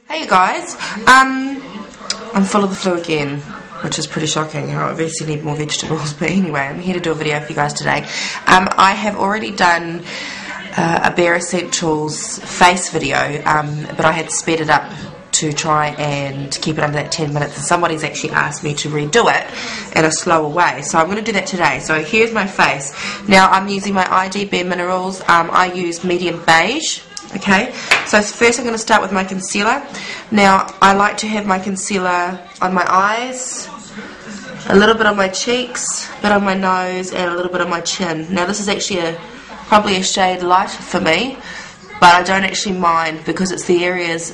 Hey you guys, I'm full of the flu again, which is pretty shocking. I obviously need more vegetables, but anyway, I'm here to do a video for you guys today. I have already done a Bare Essentials face video, but I had sped it up to try and keep it under that 10 minutes, and somebody's actually asked me to redo it in a slower way, so I'm going to do that today. So here's my face. Now I'm using my ID Bare Minerals. I use medium beige. Okay, so first I'm going to start with my concealer. Now I like to have my concealer on my eyes, a little bit on my cheeks, a bit on my nose, and a little bit on my chin. Now this is actually probably a shade lighter for me, but I don't actually mind because it's the areas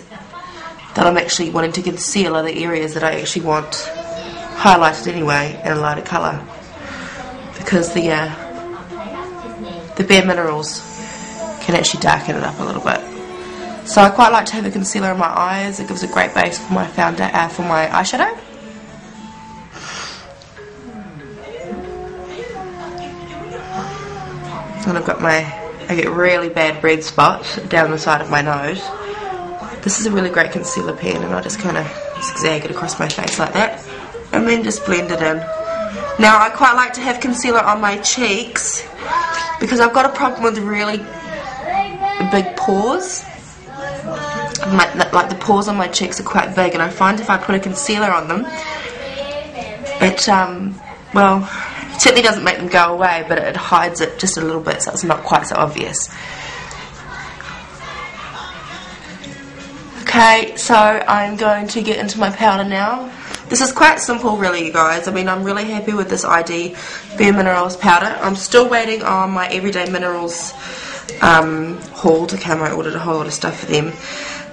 that I'm actually wanting to conceal are the areas that I actually want highlighted anyway in a lighter colour, because the Bare Minerals can actually darken it up a little bit. So I quite like to have a concealer in my eyes. It gives a great base for my eyeshadow. And I've got I get really bad red spots down the side of my nose. This is a really great concealer pen, and I just kind of zigzag it across my face like that, and then just blend it in. Now I quite like to have concealer on my cheeks because I've got a problem with really big pores. Like the pores on my cheeks are quite big, and I find if I put a concealer on them, it well, it certainly doesn't make them go away, but it hides it just a little bit, so it's not quite so obvious. Okay, so I'm going to get into my powder now. This is quite simple really, you guys. I mean, I'm really happy with this ID Bare Minerals powder. I'm still waiting on my Everyday Minerals haul to come. I ordered a whole lot of stuff for them,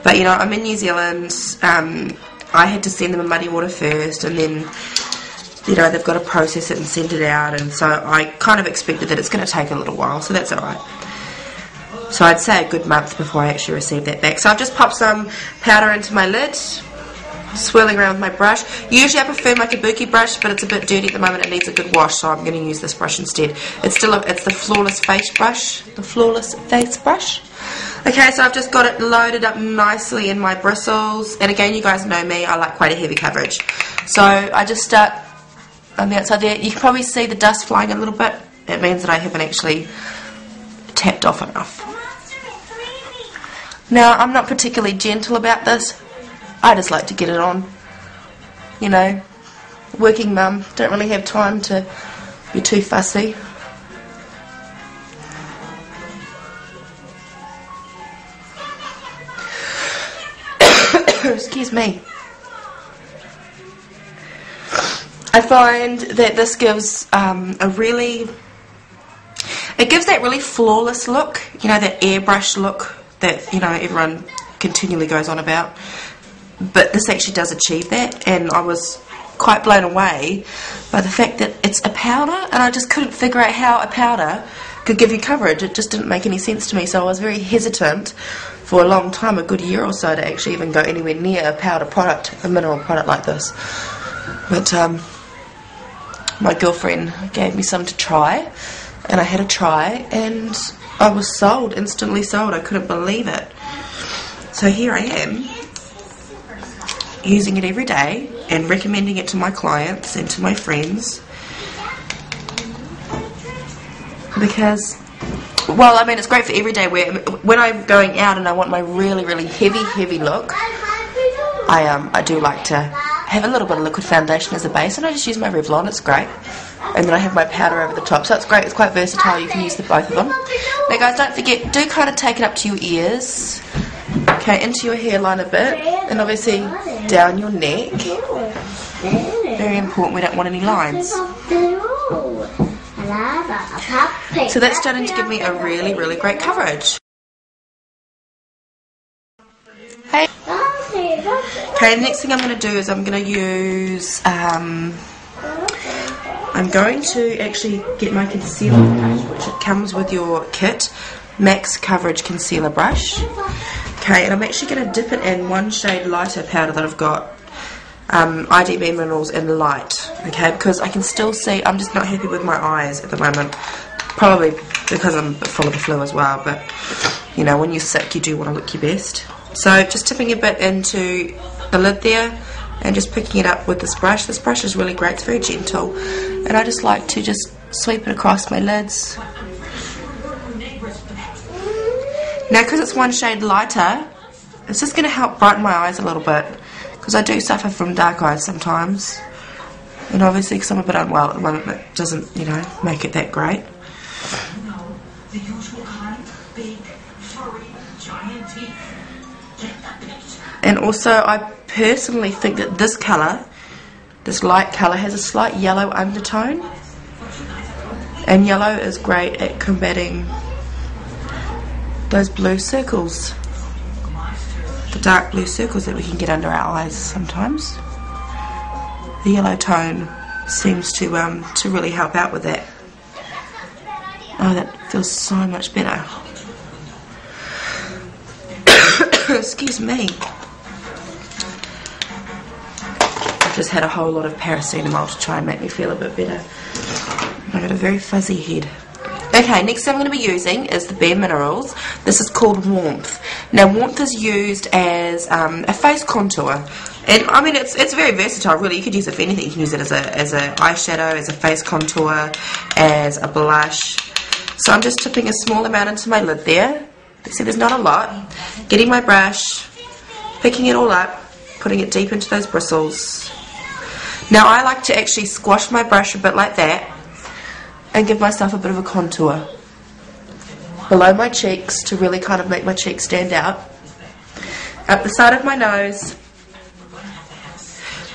but you know, I'm in New Zealand. I had to send them in muddy water first, and then you know, they've got to process it and send it out, and so I kind of expected that it's going to take a little while, so that's alright. So I'd say a good month before I actually receive that back. So I've just popped some powder into my lid, swirling around with my brush. Usually I prefer my kabuki brush, but it's a bit dirty at the moment. It needs a good wash, so I'm going to use this brush instead. It's the Flawless Face brush. The Flawless Face brush. Okay, so I've just got it loaded up nicely in my bristles. And again, you guys know me, I like quite a heavy coverage. So I just start on the outside there. You can probably see the dust flying a little bit. It means that I haven't actually tapped off enough. Now, I'm not particularly gentle about this. I just like to get it on. You know, working mum, don't really have time to be too fussy. Excuse me. I find that this gives it gives that really flawless look, you know, that airbrush look that, you know, everyone continually goes on about. But this actually does achieve that, and I was quite blown away by the fact that it's a powder, and I just couldn't figure out how a powder could give you coverage. It just didn't make any sense to me, so I was very hesitant for a long time, a good year or so, to actually even go anywhere near a powder product, a mineral product like this. But my girlfriend gave me some to try, and I had a try, and I was sold, instantly sold. I couldn't believe it. So here I am, using it every day and recommending it to my clients and to my friends, because, well, I mean, it's great for everyday wear. When I'm going out and I want my really, really heavy look, I do like to have a little bit of liquid foundation as a base, and I just use my Revlon. It's great. And then I have my powder over the top, so it's great. It's quite versatile. You can use both of them. Now guys, don't forget, do kind of take it up to your ears, okay, into your hairline a bit, and obviously down your neck. Very important, we don't want any lines. So that's starting to give me a really, really great coverage. Hey. Okay, the next thing I'm going to do is I'm going to use, I'm going to actually get my concealer brush, which it comes with your kit, Max Coverage Concealer Brush. Okay, and I'm actually going to dip it in one shade lighter powder that I've got, ID Bare Minerals in Light, okay, because I can still see, I'm just not happy with my eyes at the moment, probably because I'm full of the flu as well, but, you know, when you're sick you do want to look your best. So just tipping a bit into the lid there and just picking it up with this brush. This brush is really great, it's very gentle, and I just like to just sweep it across my lids. Now because it's one shade lighter, it's just going to help brighten my eyes a little bit, because I do suffer from dark eyes sometimes, and obviously because I'm a bit unwell at the moment, it doesn't, you know, make it that great. And also I personally think that this colour, this light colour, has a slight yellow undertone, and yellow is great at combating those blue circles, the dark blue circles that we can get under our eyes sometimes. The yellow tone seems to really help out with that. Oh, that feels so much better. Excuse me. I've just had a whole lot of paracetamol to try and make me feel a bit better. I've got a very fuzzy head. Okay, next thing I'm going to be using is the Bare Minerals. This is called Warmth. Now, Warmth is used as a face contour. And I mean, it's very versatile, really. You could use it for anything. You can use it as a eyeshadow, as a face contour, as a blush. So I'm just tipping a small amount into my lid there. See, there's not a lot. Getting my brush, picking it all up, putting it deep into those bristles. Now I like to actually squash my brush a bit like that and give myself a bit of a contour below my cheeks to really kind of make my cheeks stand out. Up the side of my nose.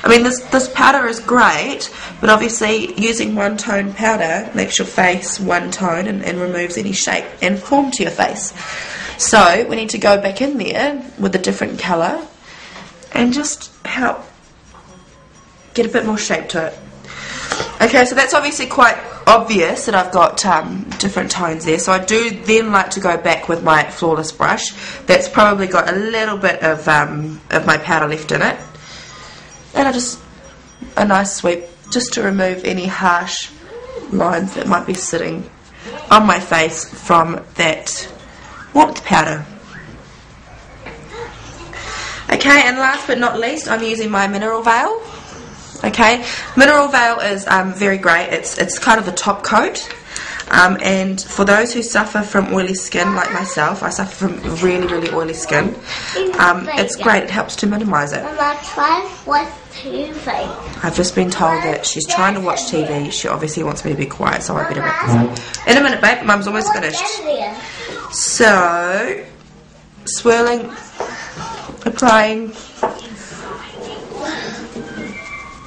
I mean, this powder is great, but obviously using one tone powder makes your face one tone and removes any shape and form to your face. So we need to go back in there with a different colour and just help get a bit more shape to it. Okay, so that's obviously quite obvious that I've got different tones there. So I do then like to go back with my Flawless brush. That's probably got a little bit of my powder left in it. And I just, a nice sweep just to remove any harsh lines that might be sitting on my face from that Warmth powder. Okay, and last but not least, I'm using my Mineral Veil. Okay, Mineral Veil is very great. It's kind of the top coat. And for those who suffer from oily skin like myself, I suffer from really, really oily skin. It's great. It helps to minimise it. I've just been told that she's trying to watch TV. She obviously wants me to be quiet, so I better wrap this up. In a minute, babe. Mum's almost finished. So, swirling, applying.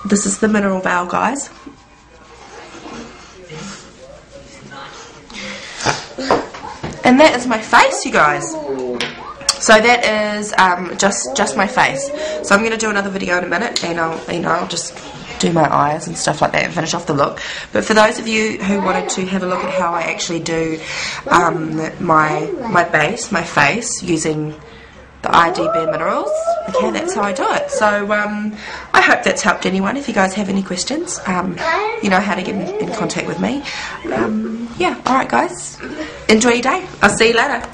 This is the Mineral Veil, guys. And that is my face, you guys. So that is just my face. So I'm going to do another video in a minute, and I'll just do my eyes and stuff like that and finish off the look. But for those of you who wanted to have a look at how I actually do my base, my face, using the ID Bare Minerals, okay, that's how I do it. So I hope that's helped anyone. If you guys have any questions, you know how to get in contact with me. Yeah, alright guys, enjoy your day. I'll see you later.